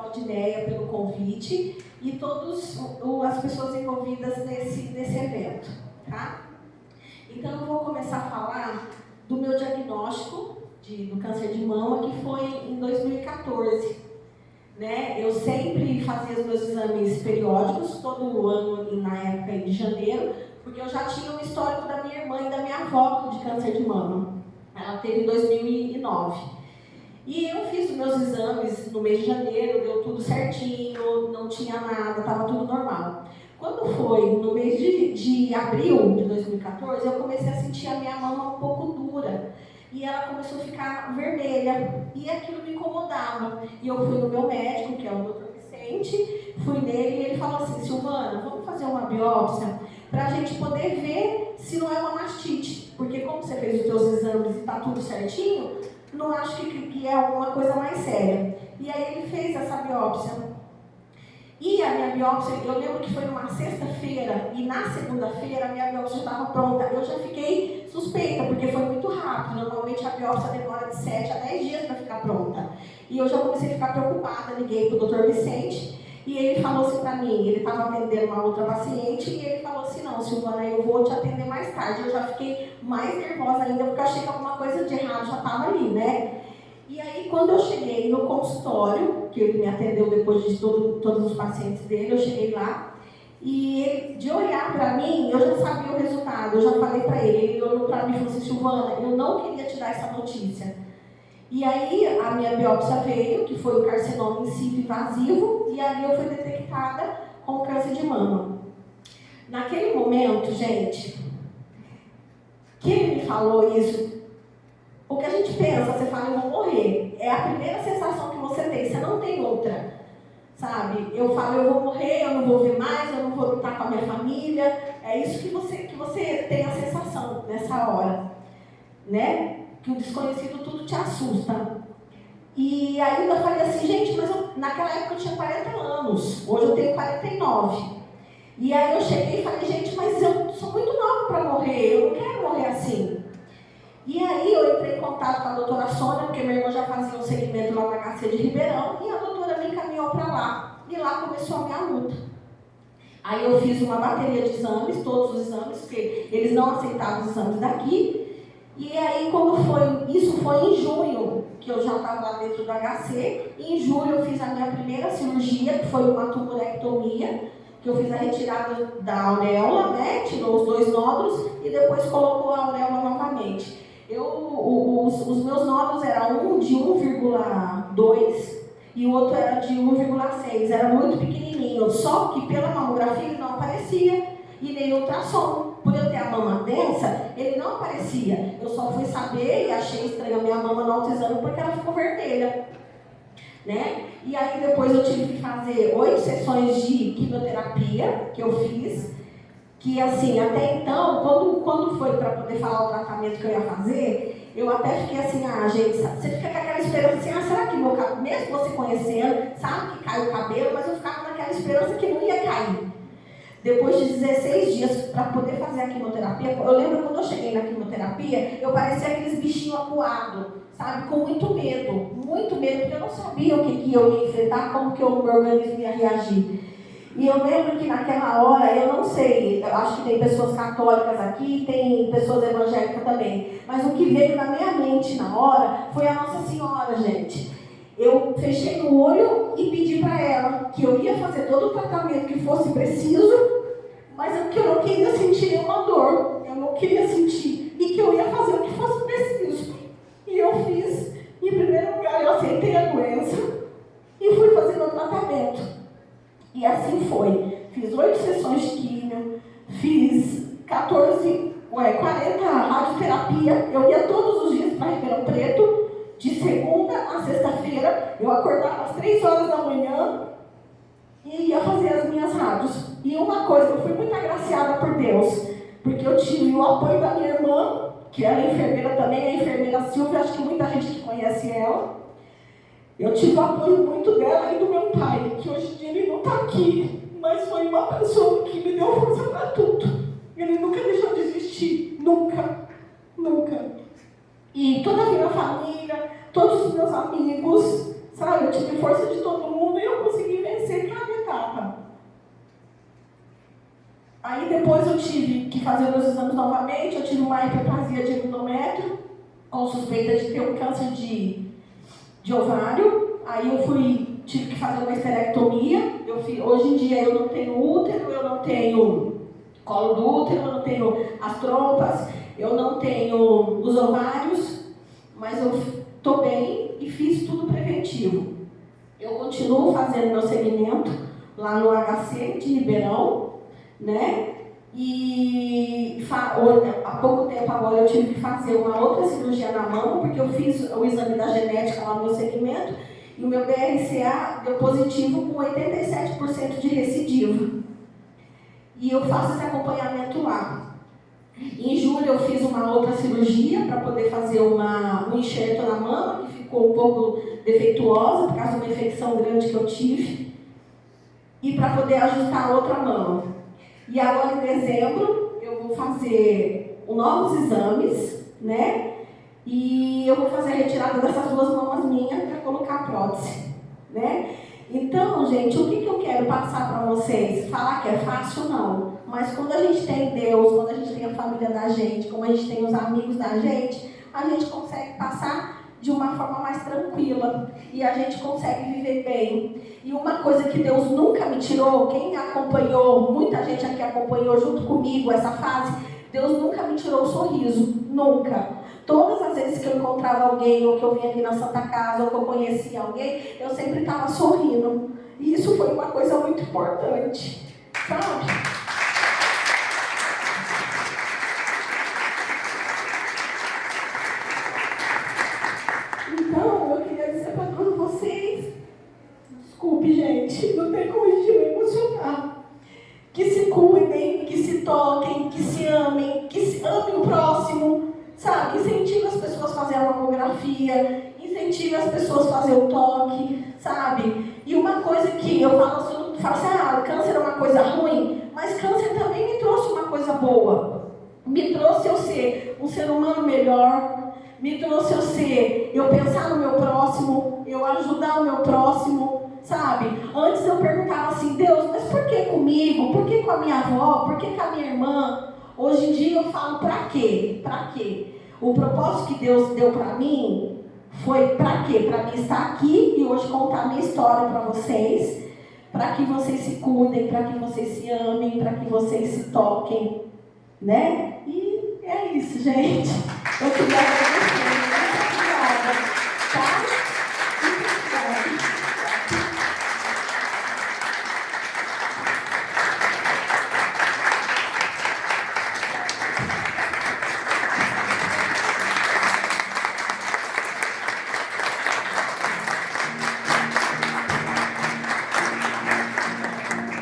Valdinéia pelo convite e todas as pessoas envolvidas nesse evento, tá? Então eu vou começar a falar do meu diagnóstico do câncer de mama, que foi em 2014. Né? Eu sempre fazia os meus exames periódicos, todo ano na época de janeiro, porque eu já tinha um histórico da minha irmã e da minha avó de câncer de mama. Ela teve em 2009. E eu fiz os meus exames no mês de janeiro, deu tudo certinho, não tinha nada, estava tudo normal. Quando foi no mês de abril de 2014, eu comecei a sentir a minha mama um pouco dura. E ela começou a ficar vermelha. E aquilo me incomodava. E eu fui no meu médico, que é o Dr. Vicente, fui nele e ele falou assim: Silvana, vamos fazer uma biópsia para a gente poder ver se não é uma mastite. Porque como você fez os seus exames e está tudo certinho, não acho que é alguma coisa mais séria. E aí ele fez essa biópsia. E a minha biópsia, eu lembro que foi numa sexta-feira, e na segunda-feira a minha biópsia já estava pronta. Eu já fiquei suspeita, porque foi muito rápido. Normalmente a biópsia demora de 7 a 10 dias para ficar pronta. E eu já comecei a ficar preocupada, liguei para o Dr. Vicente, e ele falou assim para mim, ele estava atendendo uma outra paciente, e ele falou assim: não, Silvana, eu vou te atender mais tarde. Eu já fiquei mais nervosa ainda, porque eu achei que alguma coisa de errado já estava ali, né? E aí, quando eu cheguei no consultório, que ele me atendeu depois de todos os pacientes dele, eu cheguei lá, e ele, de olhar para mim, eu já sabia o resultado, eu já falei para ele. Ele olhou para mim e falou assim: Silvana, eu não queria te dar essa notícia. E aí, a minha biópsia veio, que foi o carcinoma in situ invasivo, e ali eu fui detectada com câncer de mama. Naquele momento, gente, que ele me falou isso, o que a gente pensa, você fala, eu vou morrer. É a primeira sensação que você tem, você não tem outra. Sabe? Eu falo, eu vou morrer, eu não vou ver mais, eu não vou estar com a minha família. É isso que você tem a sensação nessa hora. Né? Que o desconhecido tudo te assusta. E aí eu falei assim, gente, mas naquela época eu tinha 40 anos, hoje eu tenho 49. E aí eu cheguei e falei, gente, mas eu sou muito nova para morrer, eu não quero morrer assim. E aí eu entrei em contato com a doutora Sônia, porque meu irmão já fazia um segmento lá na HC de Ribeirão, e a doutora me encaminhou para lá. E lá começou a minha luta. Aí eu fiz uma bateria de exames, todos os exames, porque eles não aceitavam os exames daqui. E aí isso foi em junho, que eu já estava lá dentro do HC. E em julho eu fiz a minha primeira cirurgia, que foi uma tumorectomia, que eu fiz a retirada da auréola, né? Tirou os 2 nódulos e depois colocou a auréola novamente. Os meus nódulos eram um de 1,2 e o outro era de 1,6, era muito pequenininho, só que pela mamografia ele não aparecia e nem ultrassom. Por eu ter a mama densa, ele não aparecia. Eu só fui saber e achei estranha a minha mama no autoexame porque ela ficou vermelha. Né? E aí depois eu tive que fazer 8 sessões de quimioterapia, que eu fiz. Que assim, até então, quando foi para poder falar o tratamento que eu ia fazer, eu até fiquei assim, gente, você fica com aquela esperança assim, será que meu cabelo, mesmo você conhecendo, sabe que cai o cabelo, mas eu ficava naquela esperança que não ia cair. Depois de 16 dias para poder fazer a quimioterapia, eu lembro quando eu cheguei na quimioterapia, eu parecia aqueles bichinhos acuados, sabe, com muito medo, porque eu não sabia o que eu ia enfrentar, como que o meu organismo ia reagir. E eu lembro que naquela hora, eu não sei, eu acho que tem pessoas católicas aqui, tem pessoas evangélicas também, mas o que veio na minha mente na hora foi a Nossa Senhora, gente. Eu fechei o olho e pedi para ela que eu ia fazer todo o tratamento que fosse preciso, mas que eu não queria sentir nenhuma dor, eu não queria sentir, e que eu ia fazer o que fosse preciso. E eu fiz, em primeiro lugar, eu aceitei a doença e fui fazer meu tratamento. E assim foi. Fiz 8 sessões de químio, fiz 40 radioterapia. Eu ia todos os dias para Ribeirão Preto, de segunda a sexta-feira. Eu acordava às 3 horas da manhã e ia fazer as minhas rádios. E uma coisa, eu fui muito agraciada por Deus, porque eu tive o apoio da minha irmã, que ela é enfermeira também, a enfermeira Silvia, acho que muita gente que conhece ela. Eu tive o apoio muito dela e do meu pai, que hoje em dia ele não está aqui, mas foi uma pessoa que me deu força para tudo. Ele nunca deixou de existir, nunca. E toda a minha família, todos os meus amigos, sabe, eu tive força de todo mundo e eu Depois eu tive que fazer meus exames novamente, eu tive uma hiperplasia de endométrio, com suspeita de ter um câncer de ovário. Aí eu tive que fazer uma esterectomia. Hoje em dia eu não tenho útero, eu não tenho colo do útero, eu não tenho as trompas, eu não tenho os ovários, mas eu estou bem e fiz tudo preventivo. Eu continuo fazendo meu segmento lá no HC de Ribeirão, né? E há pouco tempo agora eu tive que fazer uma outra cirurgia na mama, porque eu fiz o exame da genética lá no meu segmento e o meu BRCA deu positivo com 87% de recidiva. E eu faço esse acompanhamento lá. Em julho eu fiz uma outra cirurgia para poder fazer um enxerto na mama, que ficou um pouco defeituosa por causa de uma infecção grande que eu tive, e para poder ajustar a outra mama. E agora em dezembro eu vou fazer novos exames, né? E eu vou fazer a retirada dessas duas mamas minhas para colocar a prótese, né? Então, gente, o que eu quero passar para vocês? Falar que é fácil, não. Mas quando a gente tem Deus, quando a gente tem a família da gente, como a gente tem os amigos da gente, a gente consegue passar de uma forma mais tranquila. E a gente consegue viver bem. E uma coisa que Deus nunca me tirou, quem acompanhou, muita gente aqui acompanhou junto comigo essa fase, Deus nunca me tirou o sorriso. Nunca. Todas as vezes que eu encontrava alguém, ou que eu vinha aqui na Santa Casa, ou que eu conhecia alguém, eu sempre estava sorrindo. E isso foi uma coisa muito importante, sabe? Então, eu queria dizer para todos vocês, desculpe, gente, não tem como a gente me emocionar, que se cuidem, que se toquem, que se amem o próximo, sabe? Incentive as pessoas a fazer a mamografia, incentive as pessoas a fazer o toque, sabe? E uma coisa que eu falo assim, câncer é uma coisa ruim, mas câncer também me trouxe uma coisa boa. Me trouxe eu ser um ser humano melhor, me trouxe eu pensar no meu próximo, eu ajudar o meu próximo, sabe? Antes eu perguntava assim, Deus, mas por que comigo? Por que com a minha avó? Por que com a minha irmã? Hoje em dia eu falo, pra quê? Pra quê? O propósito que Deus deu pra mim foi pra quê? Pra mim estar aqui e hoje contar a minha história pra vocês, pra que vocês se cuidem, pra que vocês se amem, pra que vocês se toquem, né? E é isso, gente. Eu queria agradecer.